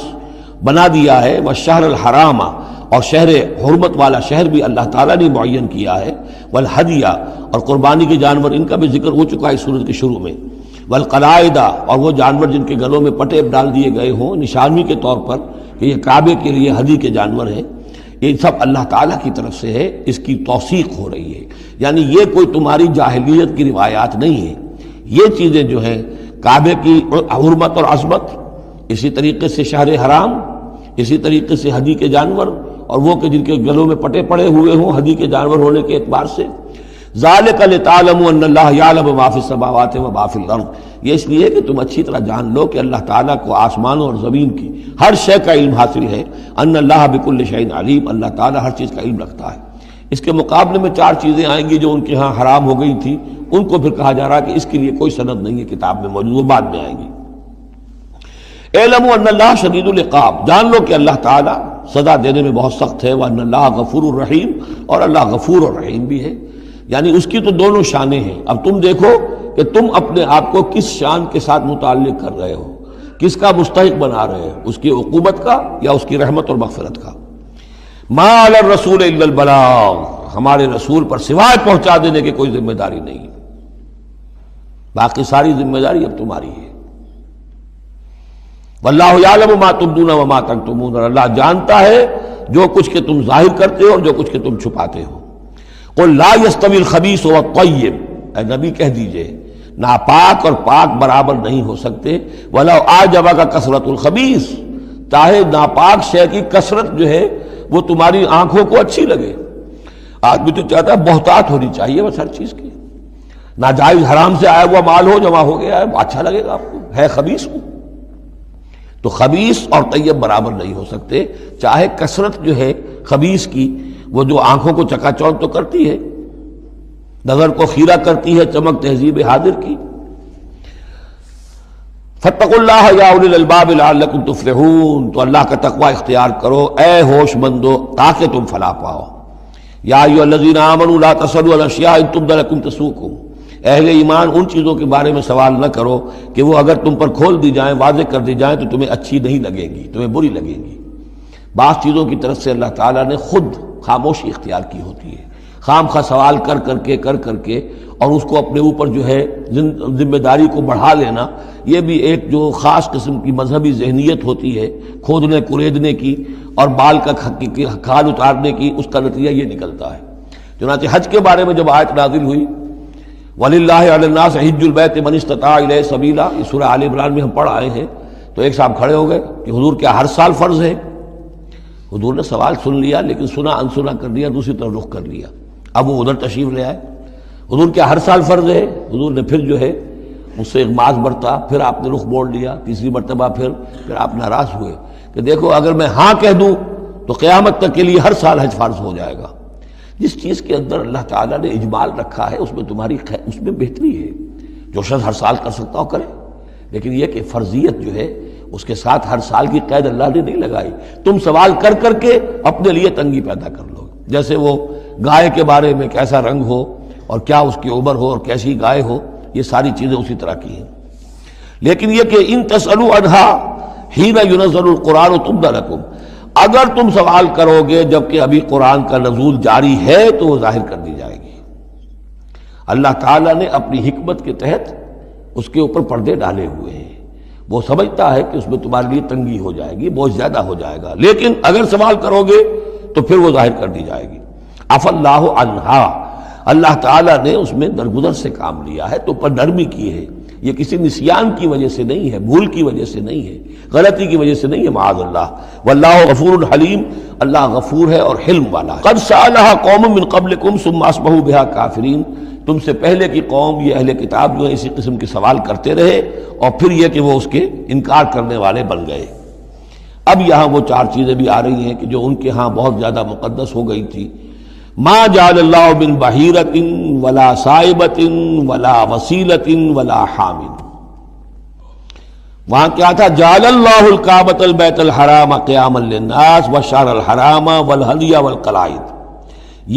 بنا دیا ہے۔ والشہر الحرام، اور شہر حرمت والا شہر بھی اللہ تعالیٰ نے معین کیا ہے۔ والہدیہ، اور قربانی کے جانور، ان کا بھی ذکر ہو چکا ہے اس سورت کے شروع میں۔ والقلائد، اور وہ جانور جن کے گلوں میں پٹے ڈال دیے گئے ہوں نشانی کے طور پر کہ یہ کعبے کے لیے ہدی کے جانور ہیں، یہ سب اللہ تعالیٰ کی طرف سے ہے، اس کی توثیق ہو رہی ہے۔ یعنی یہ کوئی تمہاری جاہلیت کی روایات نہیں ہے، یہ چیزیں جو ہیں کعبے کی حرمت اور عظمت، اسی طریقے سے شہر حرام، اسی طریقے سے ہدی کے جانور، اور وہ کہ جن کے گلوں میں پٹے پڑے ہوئے ہوں ہدی کے جانور ہونے کے اعتبار سے۔ ذالک لتعلموا ان اللہ یعلم ما فی السماوات و ما فی الارض، یہ اس لیے کہ تم اچھی طرح جان لو کہ اللہ تعالیٰ کو آسمانوں اور زمین کی ہر شے کا علم حاصل ہے۔ ان اللہ بکل شیء علیم، اللہ تعالیٰ ہر چیز کا علم رکھتا ہے۔ اس کے مقابلے میں 4 چیزیں آئیں گی جو ان کے ہاں حرام ہو گئی تھی، ان کو پھر کہا جا رہا کہ اس کے لیے کوئی سند نہیں ہے کتاب میں موجود، وہ بعد میں آئیں گی۔ اعلموا ان اللہ شدید العقاب، جان لو کہ اللہ تعالیٰ سزا دینے میں بہت سخت ہے۔ وان اللہ غفور الرحیم، اور اللہ غفور الرحیم بھی ہے، یعنی اس کی تو دونوں شانیں ہیں۔ اب تم دیکھو کہ تم اپنے آپ کو کس شان کے ساتھ متعلق کر رہے ہو، کس کا مستحق بنا رہے ہو، اس کی عقوبت کا یا اس کی رحمت اور مغفرت کا۔ ما علی الرسول الا البلاغ، ہمارے رسول پر سوائے پہنچا دینے کی کوئی ذمہ داری نہیں، باقی ساری ذمہ داری اب تمہاری ہے۔ واللہ یعلم ما تبدون وما تکتمون، اور اللہ جانتا ہے جو کچھ کہ تم ظاہر کرتے ہو اور جو کچھ کہ تم چھپاتے ہو۔ قل لا يستوي الخبيث والطيب، اے نبی کہہ دیجئے ناپاک اور پاک برابر نہیں ہو سکتے۔ ولو اعجبك کثرت الخبیث، چاہے ناپاک شے کی کثرت جو ہے وہ تمہاری آنکھوں کو اچھی لگے۔ آدمی تو چاہتا ہے بہتات ہونی چاہیے بس ہر چیز کی، ناجائز حرام سے آیا ہوا مال ہو جمع ہو گیا ہے اچھا لگے گا آپ کو، ہے خبیث ہوں۔ تو خبیث اور طیب برابر نہیں ہو سکتے، چاہے کثرت جو ہے خبیث کی وہ جو آنکھوں کو چکا چوند تو کرتی ہے، نظر کو خیرہ کرتی ہے، چمک تہذیب حاضر کی۔ فاتقوا اللہ یا اولی الالباب لعلکم تفلحون، تو اللہ کا تقوی اختیار کرو اے ہوش مندو تاکہ تم فلاح پاؤ۔ یا ایھا الذین آمنوا لا تسألوا عن اشیاء ان تبد لکم تسؤکم، اہل ایمان ان چیزوں کے بارے میں سوال نہ کرو کہ وہ اگر تم پر کھول دی جائیں، واضح کر دی جائیں تو تمہیں اچھی نہیں لگے گی، تمہیں بری لگے گی۔ بعض چیزوں کی طرف سے اللہ تعالیٰ نے خود خاموشی اختیار کی ہوتی ہے، خام خواہ سوال کر کر کے اور اس کو اپنے اوپر جو ہے ذمہ داری کو بڑھا لینا، یہ بھی ایک جو خاص قسم کی مذہبی ذہنیت ہوتی ہے، کھودنے کریدنے کی اور بال کا کھال اتارنے کی، اس کا نتیجہ یہ نکلتا ہے۔ چنانچہ حج کے بارے میں جب آیت نازل ہوئی وَلِلَّهِ عَلَى النَّاسِ حِجُّ الْبَيْتِ مَنِ اسْتَطَاعَ إِلَيْهِ سَبِيلًا، یہ سورہ آل عمران میں ہم پڑھ آئے ہیں۔ تو ایک صاحب کھڑے ہو گئے کہ حضور کیا ہر سال فرض ہے؟ حضور نے سوال سن لیا لیکن سنا انسنا کر دیا، دوسری طرف رخ کر لیا۔ اب وہ ادھر تشریف لے آئے، حضور کیا ہر سال فرض ہے؟ حضور نے پھر جو ہے مجھ سے اغماض برتا، پھر آپ نے رخ موڑ لیا، تیسری مرتبہ پھر آپ ناراض ہوئے کہ دیکھو اگر میں ہاں کہہ دوں تو قیامت تک کے لیے ہر سال حج فرض ہو جائے گا۔ جس چیز کے اندر اللہ تعالیٰ نے اجمال رکھا ہے اس میں تمہاری اس میں بہتری ہے، جو شخص ہر سال کر سکتا ہو کرے، لیکن یہ کہ فرضیت جو ہے اس کے ساتھ ہر سال کی قید اللہ نے نہیں لگائی۔ تم سوال کر کے اپنے لیے تنگی پیدا کر لو، جیسے وہ گائے کے بارے میں کیسا رنگ ہو اور کیا اس کی عمر ہو اور کیسی گائے ہو، یہ ساری چیزیں اسی طرح کی ہیں۔ لیکن یہ کہ ان تسألوا عنہا حین ینزل القرآن تبد لکم، اگر تم سوال کرو گے جبکہ ابھی قرآن کا نزول جاری ہے تو وہ ظاہر کر دی جائے گی۔ اللہ تعالیٰ نے اپنی حکمت کے تحت اس کے اوپر پردے ڈالے ہوئے ہیں۔ وہ سمجھتا ہے کہ اس میں تمہارے لیے تنگی ہو جائے گی، بہت زیادہ ہو جائے گا، لیکن اگر سوال کرو گے تو پھر وہ ظاہر کر دی جائے گی۔ عفا اللہ عنہا، اللہ تعالیٰ نے اس میں درگزر سے کام لیا ہے، تو پر نرمی کی ہے، یہ کسی نسیان کی وجہ سے نہیں ہے، بھول کی وجہ سے نہیں ہے، غلطی کی وجہ سے نہیں ہے، معاذ اللہ۔ واللہ غفور حلیم، اللہ غفور ہے اور حلم والا ہے۔ قد سألها قوم من قبلکم ثم اصبحوا بها کافرین، تم سے پہلے کی قوم یہ اہل کتاب جو ہے اسی قسم کے سوال کرتے رہے اور پھر یہ کہ وہ اس کے انکار کرنے والے بن گئے۔ اب یہاں وہ چار چیزیں بھی آ رہی ہیں کہ جو ان کے ہاں بہت زیادہ مقدس ہو گئی تھی۔ ما جعل اللہ من بحیرۃ ولا صائبۃ ولا وسیلۃ ولا حام، وہاں کیا تھا؟ جعل اللہ الکعبۃ البیت الحرام قیاما للناس والشہر الحرام والہدی والقلائد،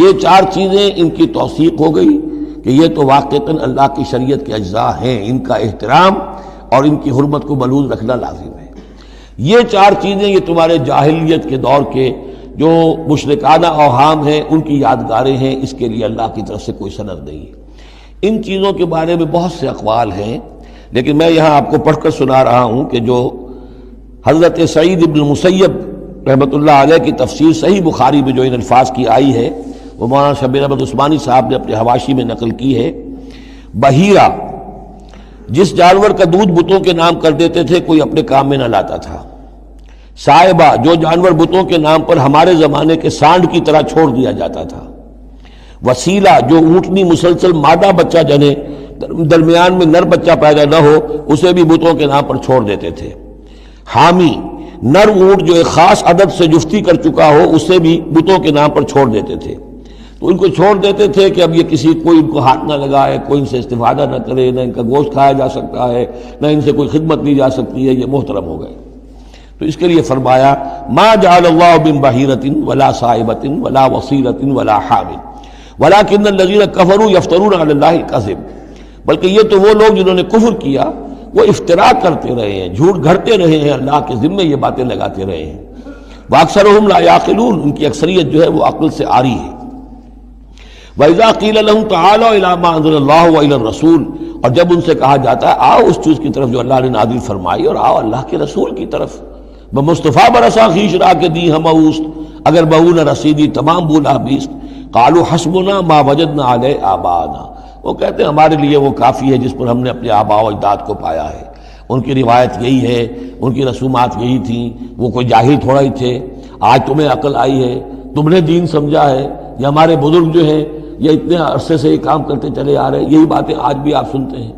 یہ چار چیزیں ان کی توثیق ہو گئی کہ یہ تو واقعتاً اللہ کی شریعت کے اجزاء ہیں، ان کا احترام اور ان کی حرمت کو بلوز رکھنا لازم ہے۔ یہ چار چیزیں یہ تمہارے جاہلیت کے دور کے جو مشرکانہ اوہام ہیں ان کی یادگاریں ہیں، اس کے لیے اللہ کی طرف سے کوئی سند نہیں ہے۔ ان چیزوں کے بارے میں بہت سے اقوال ہیں، لیکن میں یہاں آپ کو پڑھ کر سنا رہا ہوں کہ جو حضرت سعید ابن المسیب رحمۃ اللہ علیہ کی تفسیر صحیح بخاری میں جو ان الفاظ کی آئی ہے وہ مولانا شبیر احمد عثمانی صاحب نے اپنے حواشی میں نقل کی ہے۔ بحیرہ، جس جانور کا دودھ بتوں کے نام کر دیتے تھے کوئی اپنے کام میں نہ لاتا تھا۔ صائبہ، جو جانور بتوں کے نام پر ہمارے زمانے کے سانڈ کی طرح چھوڑ دیا جاتا تھا۔ وسیلہ، جو اونٹنی مسلسل مادہ بچہ جنے درمیان میں نر بچہ پیدا نہ ہو اسے بھی بتوں کے نام پر چھوڑ دیتے تھے۔ حامی، نر اونٹ جو ایک خاص عدد سے جفتی کر چکا ہو اسے بھی بتوں کے نام پر چھوڑ دیتے تھے، تو ان کو چھوڑ دیتے تھے کہ اب یہ کسی کوئی ان کو ہاتھ نہ لگائے، کوئی ان سے استفادہ نہ کرے، نہ ان کا گوشت کھایا جا سکتا ہے، نہ ان سے کوئی خدمت لی جا سکتی ہے، یہ محترم ہو گئے۔ تو اس کے لیے فرمایا ما جعل اللہ من بحیرۃ ولا صائبۃ ولا وصیلۃ ولا حام ولکن الذین کفروا یفترون علی اللہ الکذب، بلکہ یہ تو وہ لوگ جنہوں نے کفر کیا وہ افتراء کرتے رہے ہیں، جھوٹ گھڑتے رہے ہیں، اللہ کے ذمے یہ باتیں لگاتے رہے ہیں۔ واکثرهم لا یعقلون، ان کی اکثریت جو ہے وہ عقل سے عاری ہے۔ وَإِذَا قِيلَ لَهُمْ تَعَالَوْا إِلَىٰ مَا أَنزَلَ اللَّهُ وَإِلَى الرَّسُولِ، اور جب ان سے کہا جاتا ہے آؤ اس چیز کی طرف جو اللہ نے نازل فرمائی اور آؤ اللہ کے رسول کی طرف۔ بمصطفیٰ برسا خیش را کے دی ہم اوست، اگر بہو نہ رسیدی تمام بولا بیست، قالوا حسبنا ما وجدنا علیہ آباءنا، وہ کہتے ہیں ہمارے لیے وہ کافی ہے جس پر ہم نے اپنے آباء و اجداد کو پایا ہے، ان کی روایت یہی ہے، ان کی رسومات یہی تھیں، وہ کوئی جاہل تھوڑا ہی تھے، آج تمہیں عقل آئی ہے، تم نے دین سمجھا ہے، یہ ہمارے بزرگ جو ہیں یہ اتنے عرصے سے یہ کام کرتے چلے آ رہے ہیں، یہی باتیں آج بھی آپ سنتے ہیں۔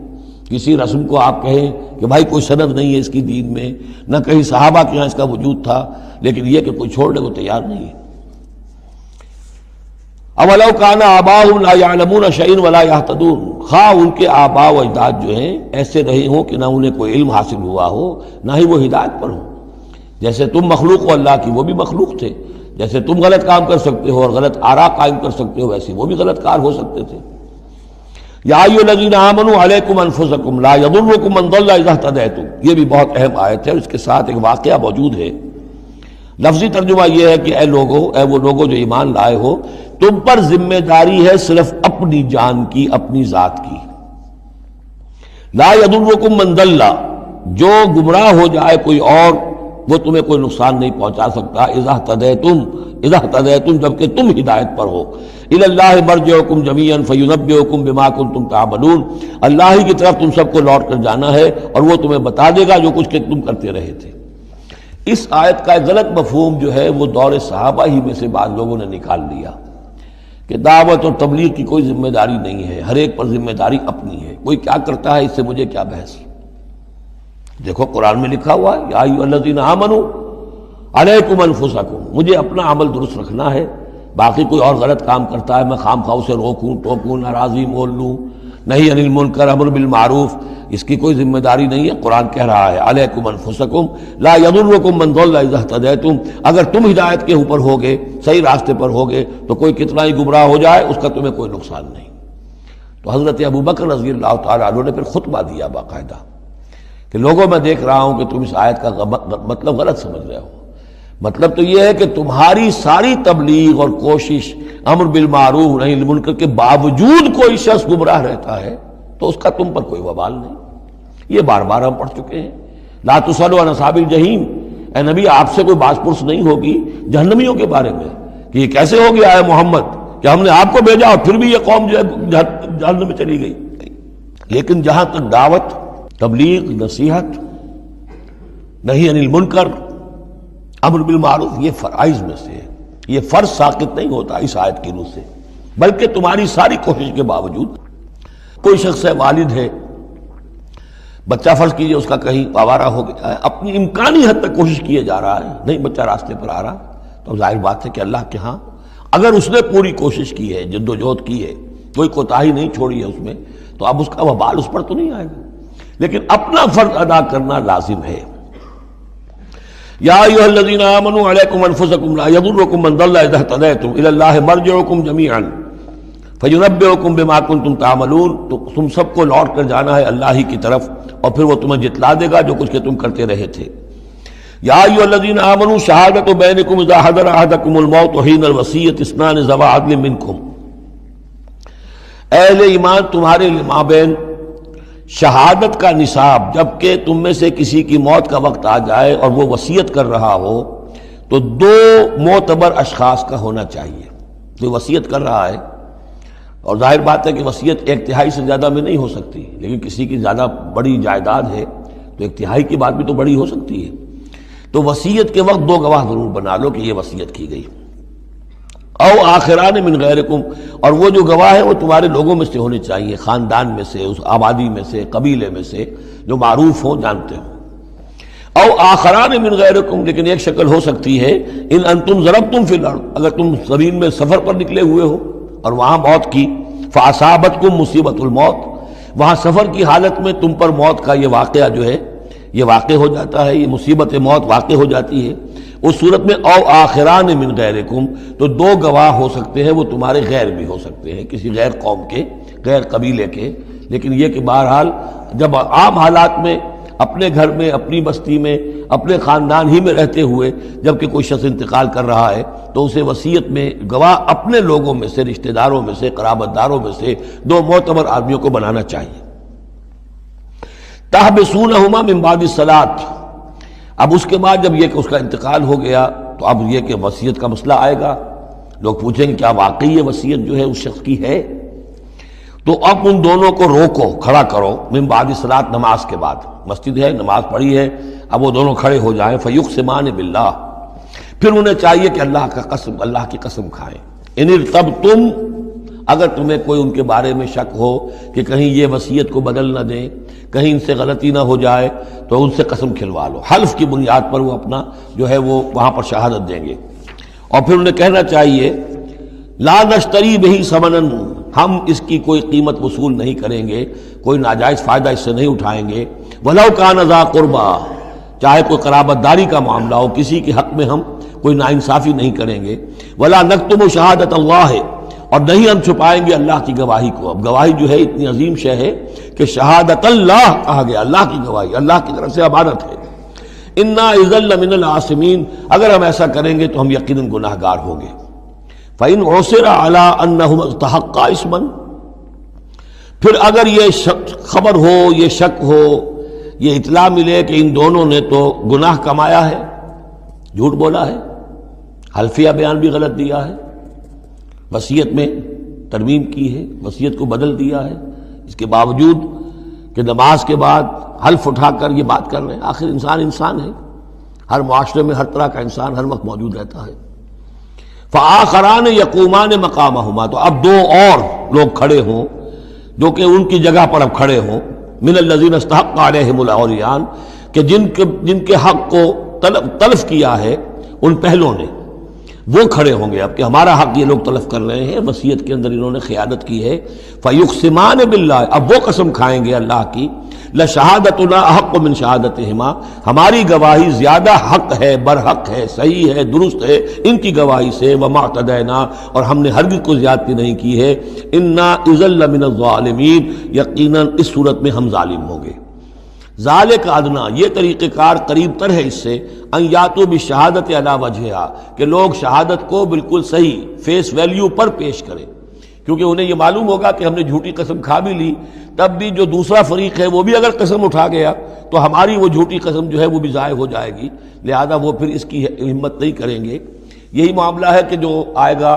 کسی رسم کو آپ کہیں کہ بھائی کوئی سند نہیں ہے اس کی دین میں، نہ کہیں صحابہ کے یہاں اس کا وجود تھا، لیکن یہ کہ کوئی چھوڑنے کو تیار نہیں ہے۔ اولو کان آباؤہم لا یعلمون شیئا ولا یہتدون، خواہ ان کے آباء و اجداد جو ہیں ایسے رہے ہوں کہ نہ انہیں کوئی علم حاصل ہوا ہو نہ ہی وہ ہدایت پر ہوں۔ جیسے تم مخلوق ہو اللہ کی، وہ بھی مخلوق تھے، جیسے تم غلط کام کر سکتے ہو اور غلط آراء قائم کر سکتے ہو ویسے وہ بھی غلط کار ہو سکتے تھے۔ یا ایھا الذین آمنوا علیکم انفسکم لا یضرکم من ضل اذا اہتدیتم، یہ بھی بہت اہم آیت ہے، اس کے ساتھ ایک واقعہ موجود ہے۔ لفظی ترجمہ یہ ہے کہ اے لوگو، اے وہ لوگو جو ایمان لائے ہو، تم پر ذمہ داری ہے صرف اپنی جان کی، اپنی ذات کی۔ لا یضرکم من ضل، جو گمراہ ہو جائے کوئی اور وہ تمہیں کوئی نقصان نہیں پہنچا سکتا، اذا اہتدیتم، جبکہ تم ہدایت پر ہو۔ الی اللہ مرجعکم جمیعا فینبئکم بما کنتم تعملون، اللہ ہی کی طرف تم سب کو لوٹ کر جانا ہے اور وہ تمہیں بتا دے گا جو کچھ کہ تم کرتے رہے تھے۔ اس آیت کا ایک غلط مفہوم جو ہے وہ دور صحابہ ہی میں سے بعض لوگوں نے نکال لیا کہ دعوت اور تبلیغ کی کوئی ذمہ داری نہیں ہے، ہر ایک پر ذمہ داری اپنی ہے، کوئی کیا کرتا ہے اس سے مجھے کیا بحث۔ دیکھو قرآن میں لکھا ہوا ہے یا ایھا الذین آمنوا علیکم انفسکم، مجھے اپنا عمل درست رکھنا ہے، باقی کوئی اور غلط کام کرتا ہے میں خام خواہ اسے روکوں ٹوکوں ناراضی مول لوں، نہیں عن المنکر امر بالمعروف، اس کی کوئی ذمہ داری نہیں ہے۔ قرآن کہہ رہا ہے علیکم انفسکم لا یضرکم من ضل اذا اہتدیتم، اگر تم ہدایت کے اوپر ہوگے، صحیح راستے پر ہوگے تو کوئی کتنا ہی گمراہ ہو جائے اس کا تمہیں کوئی نقصان نہیں۔ تو حضرت ابوبکر رضی اللہ تعالیٰ عنہ نے پھر خطبہ دیا باقاعدہ کہ لوگوں میں دیکھ رہا ہوں کہ تم اس آیت کا مطلب غلط سمجھ رہے ہو، مطلب تو یہ ہے کہ تمہاری ساری تبلیغ اور کوشش امر بالمعروف نہی عن المنکر کے باوجود کوئی شخص گمراہ رہتا ہے تو اس کا تم پر کوئی وبال نہیں۔ یہ بار بار ہم پڑھ چکے ہیں، لا تسألوا عن اصحاب الجحیم، اے نبی آپ سے کوئی باز پرس نہیں ہوگی جہنمیوں کے بارے میں کہ یہ کیسے ہو گیا ہے محمد کہ ہم نے آپ کو بھیجا اور پھر بھی یہ قوم جو ہے جہنم میں چلی گئی۔ لیکن جہاں تک دعوت، تبلیغ، نصیحت، نہی عن المنکر، امر بالمعروف، یہ فرائض میں سے ہے، یہ فرض ساقط نہیں ہوتا اس آیت کی روح سے، بلکہ تمہاری ساری کوشش کے باوجود کوئی شخص ہے، والد ہے، بچہ فرض کیجئے اس کا کہیں آوارہ ہو گیا ہے، اپنی امکانی حد تک کوشش کیے جا رہا ہے، نہیں بچہ راستے پر آ رہا، تو ظاہر بات ہے کہ اللہ کے ہاں اگر اس نے پوری کوشش کی ہے، جد و جہد کی ہے، کوئی کوتاہی نہیں چھوڑی ہے اس میں، تو اب اس کا وبال اس پر تو نہیں آئے گا، لیکن اپنا فرض ادا کرنا لازم ہے۔ یا ایھا الذین آمنوا علیکم انفسکم لا یضرکم من ضل اذا اہتدیتم الی اللہ مرجعکم جمیعا فینبئکم بما کنتم تعملون، تو تم سب کو لوٹ کر جانا ہے اللہ ہی کی طرف اور پھر وہ تمہیں جتلا دے گا جو کچھ کہ تم کرتے رہے تھے۔ یا ایھا الذین آمنوا شہادۃ بینکم اذا حضر احدکم الموت حین الوصیۃ اثنان ذوی عدل منکم، اہل ایمان تمہارے مابین شہادت کا نصاب، جبکہ تم میں سے کسی کی موت کا وقت آ جائے اور وہ وصیت کر رہا ہو تو دو معتبر اشخاص کا ہونا چاہیے۔ جو وصیت کر رہا ہے، اور ظاہر بات ہے کہ وصیت ایک تہائی سے زیادہ میں نہیں ہو سکتی، لیکن کسی کی زیادہ بڑی جائیداد ہے تو ایک تہائی کی بات بھی تو بڑی ہو سکتی ہے، تو وصیت کے وقت دو گواہ ضرور بنا لو کہ یہ وصیت کی گئی۔ او آخران من غیرکم، اور وہ جو گواہ ہے وہ تمہارے لوگوں میں سے ہونے چاہیے، خاندان میں سے، اس آبادی میں سے، قبیلے میں سے، جو معروف ہوں، جانتے ہوں۔ او آخران من غیرکم، لیکن ایک شکل ہو سکتی ہے، ان انتم ضربتم فی الارض، اگر تم زمین میں سفر پر نکلے ہوئے ہو اور وہاں موت کی، فاصابتکم مصیبت الموت، وہاں سفر کی حالت میں تم پر موت کا یہ واقعہ جو ہے یہ واقع ہو جاتا ہے، یہ مصیبت موت واقع ہو جاتی ہے، اس صورت میں او آخران من غیرکم، تو دو گواہ ہو سکتے ہیں، وہ تمہارے غیر بھی ہو سکتے ہیں، کسی غیر قوم کے، غیر قبیلے کے، لیکن یہ کہ بہرحال جب عام حالات میں اپنے گھر میں، اپنی بستی میں، اپنے خاندان ہی میں رہتے ہوئے جب کہ کوئی شخص انتقال کر رہا ہے تو اسے وصیت میں گواہ اپنے لوگوں میں سے، رشتہ داروں میں سے، قرابت داروں میں سے دو معتبر آدمیوں کو بنانا چاہیے۔ تحبسونہما من بعد الصلاۃ، اب اس کے بعد جب یہ کہ اس کا انتقال ہو گیا تو اب یہ کہ وصیت کا مسئلہ آئے گا، لوگ پوچھیں گے کیا واقعی یہ وصیت جو ہے اس شخص کی ہے؟ تو اب ان دونوں کو روکو، کھڑا کرو، من بعد الصلاۃ، نماز کے بعد، مسجد ہے، نماز پڑھی ہے، اب وہ دونوں کھڑے ہو جائیں، فیقسمان باللہ، پھر انہیں چاہیے کہ اللہ کی قسم کھائیں، ان ارتبتم، اگر تمہیں کوئی ان کے بارے میں شک ہو کہ کہیں یہ وصیت کو بدل نہ دیں، کہیں ان سے غلطی نہ ہو جائے، تو ان سے قسم کھلوا لو، حلف کی بنیاد پر وہ اپنا جو ہے وہ وہاں پر شہادت دیں گے، اور پھر انہیں کہنا چاہیے لا نشتری بہ ثمنا، ہم اس کی کوئی قیمت وصول نہیں کریں گے، کوئی ناجائز فائدہ اس سے نہیں اٹھائیں گے، ولو کان ذا قربا، چاہے کوئی قرابت داری کا معاملہ ہو، کسی کے حق میں ہم کوئی ناانصافی نہیں کریں گے، ولا نکتم شہادت اللہ، اور نہیں ہم چھپائیں گے اللہ کی گواہی کو۔ اب گواہی جو ہے اتنی عظیم شے ہے کہ شہادت اللہ کہا گیا، اللہ کی گواہی، اللہ کی طرف سے امانت ہے۔ انا اذا لمن العاصمین، اگر ہم ایسا کریں گے تو ہم یقیناً گناہ گار ہوں گے۔ فإن عثر على انہما استحقا اسما، پھر اگر یہ خبر ہو، یہ شک ہو، یہ اطلاع ملے کہ ان دونوں نے تو گناہ کمایا ہے، جھوٹ بولا ہے، حلفیہ بیان بھی غلط دیا ہے، وصیت میں ترمیم کی ہے، وصیت کو بدل دیا ہے، اس کے باوجود کہ نماز کے بعد حلف اٹھا کر یہ بات کر رہے ہیں، آخر انسان ہے، ہر معاشرے میں ہر طرح کا انسان ہر وقت موجود رہتا ہے۔ فآخران یقومان مقامہما، تو اب دو اور لوگ کھڑے ہوں جو کہ ان کی جگہ پر اب کھڑے ہوں، من الذین استحق علیہم الاولیان، کہ جن کے حق کو تلف کیا ہے ان پہلوں نے، وہ کھڑے ہوں گے اب کہ ہمارا حق یہ لوگ تلف کر رہے ہیں، وصیت کے اندر انہوں نے خیانت کی ہے۔ فیقسمان باللہ، اب وہ قسم کھائیں گے اللہ کی، لشہادتنا احق من شہادتہما، ہماری گواہی زیادہ حق ہے، برحق ہے، صحیح ہے، درست ہے ان کی گواہی سے، وما اعتدینا، اور ہم نے ہرگز کوئی زیادتی نہیں کی ہے، انا اذا لمن الظالمین، یقیناً اس صورت میں ہم ظالم ہوں گے۔ ذالک ادنا، یہ طریقہ کار قریب تر ہے اس سے، ان یاتوا بالشہادۃ علی وجہہا، کہ لوگ شہادت کو بالکل صحیح فیس ویلیو پر پیش کریں، کیونکہ انہیں یہ معلوم ہوگا کہ ہم نے جھوٹی قسم کھا بھی لی، تب بھی جو دوسرا فریق ہے وہ بھی اگر قسم اٹھا گیا تو ہماری وہ جھوٹی قسم جو ہے وہ بھی ضائع ہو جائے گی، لہذا وہ پھر اس کی ہمت نہیں کریں گے۔ یہی معاملہ ہے کہ جو آئے گا،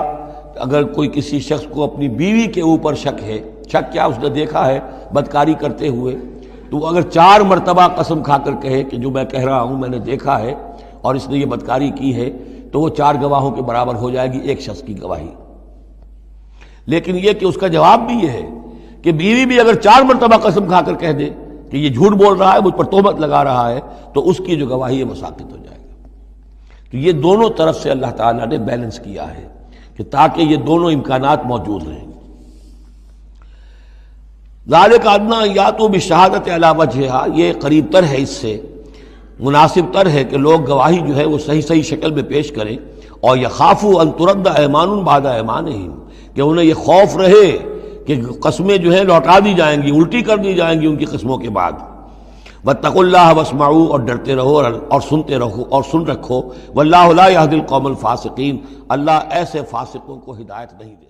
اگر کوئی کسی شخص کو اپنی بیوی کے اوپر شک ہے، شک کیا، اس نے دیکھا ہے بدکاری کرتے ہوئے، تو وہ اگر 4 مرتبہ قسم کھا کر کہے کہ جو میں کہہ رہا ہوں میں نے دیکھا ہے اور اس نے یہ بدکاری کی ہے، تو وہ 4 گواہوں کے برابر ہو جائے گی ایک شخص کی گواہی۔ لیکن یہ کہ اس کا جواب بھی یہ ہے کہ بیوی بھی اگر 4 مرتبہ قسم کھا کر کہہ دے کہ یہ جھوٹ بول رہا ہے، مجھ پر تہمت لگا رہا ہے، تو اس کی جو گواہی ہے وہ ساقط ہو جائے گا۔ تو یہ دونوں طرف سے اللہ تعالیٰ نے بیلنس کیا ہے کہ تاکہ یہ دونوں امکانات موجود رہیں۔ ذالک ادنیٰ ان یاتوا بالشہادۃ علی وجہہا، یہ قریب تر ہے، اس سے مناسب تر ہے کہ لوگ گواہی جو ہے وہ صحیح شکل میں پیش کریں، اور یخافوا ان ترد ایمان بعد ایمانہم، کہ انہیں یہ خوف رہے کہ قسمیں جو ہیں لوٹا دی جائیں گی، الٹی کر دی جائیں گی ان کی قسموں کے بعد۔ واتقوا اللہ واسمعوا، اور ڈرتے رہو اور سنتے رہو اور سن رکھو، واللہ لا یہدی القوم الفاسقین، اللہ ایسے فاسقوں کو ہدایت نہیں دیتا۔